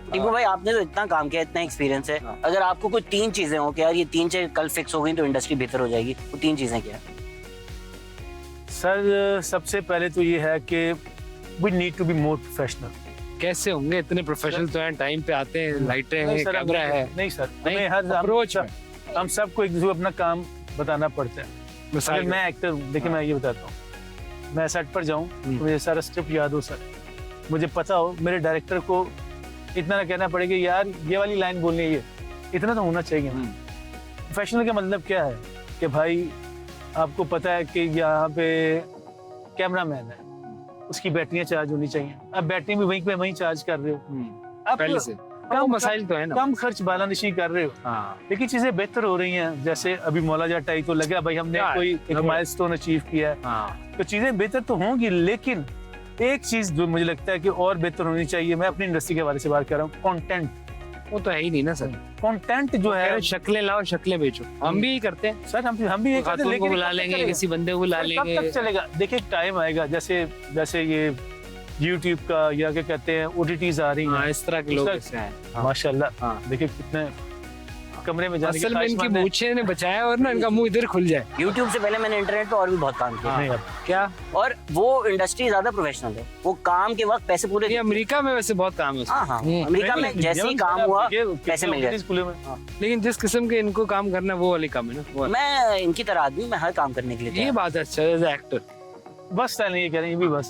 टीपू भाई आपने तो इतना काम किया, इतना एक्सपीरियंस है, अगर आपको कोई 3 चीजें हो कि यार ये 3 चीजें कल फिक्स हो गई तो इंडस्ट्री बेहतर हो जाएगी, वो 3 चीजें क्या है? सर सबसे पहले तो ये है कि we need to be more professional. कैसे होंगे इतने प्रोफेशनल तो हैं, टाइम पे आते हैं, लाइटें हैं, कैमरा है। नहीं सर, नहीं, हमें हर approach हम सबको एक दूसरे को अपना काम बताना पड़ता है। अगर मैं एक्टर देखिए मैं ये बताता हूँ, मैं सेट पर जाऊँ तो मुझे सारा स्क्रिप्ट याद हो सर, मुझे पता हो, मेरे डायरेक्टर को इतना ना कहना पड़ेगा यार ये वाली लाइन बोलनी है, ये इतना तो होना चाहिए। प्रोफेशनल का मतलब क्या है कि भाई आपको पता है कि यहाँ पे कैमरामैन है, उसकी बैटरियां चार्ज होनी चाहिए, अब बैटरी भी वहीं पे वहीं चार्ज कर रहे हो, अब पहले से कम मसाइल तो है ना, कम खर्च बालानिशी कर रहे हो। हाँ लेकिन चीजें बेहतर हो रही हैं, जैसे अभी मौला जाटाई तो लगा भाई हमने हाँ, कोई एक माइलस्टोन अचीव किया है, हाँ तो चीजें बेहतर तो होंगी, लेकिन एक चीज जो मुझे लगता है कि और बेहतर होनी चाहिए, मैं अपनी इंडस्ट्री के हवाले से बात कर रहा हूँ, कंटेंट। वो तो है ही नहीं ना सर। कंटेंट जो है, शक्लें लाओ, शक्लें बेचो, हम भी करते हैं। सर हम भी ये करते हैं, खातून को लेकिन बुला कब तक लेंगे, चलेगा? किसी बंदे को बुला कब लेंगे। तक चलेगा? देखिए टाइम आएगा, जैसे जैसे ये YouTube का या क्या कहते हैं OTTs आ रही हाँ, हैं, इस तरह के लोग ऐसे हैं। हाँ। माशाल्लाह हाँ। देखिए कितने कमरे में जाने असल में इनकी मूछें ने बचाया और ना इनका मुंह इधर खुल जाए। YouTube से पहले मैंने इंटरनेट पे और भी बहुत काम किया, नहीं अब क्या और वो इंडस्ट्री ज्यादा प्रोफेशनल है, वो काम के वक्त पैसे पूरे। ये अमेरिका में वैसे बहुत काम है उसका। हाँ हाँ, अमेरिका में जैसे ही काम हुआ पैसे मिल गए। स्कूलों में लेकिन जिस किस्म के इनको काम करना है वो वाली काम है ना, वो वाला। मैं इनकी तरह आदमी, मैं हर काम करने के लिए ये तैयार हूँ। बात है, अच्छा एज एक्टर बस नहीं ये कह रहे हैं, ये भी बस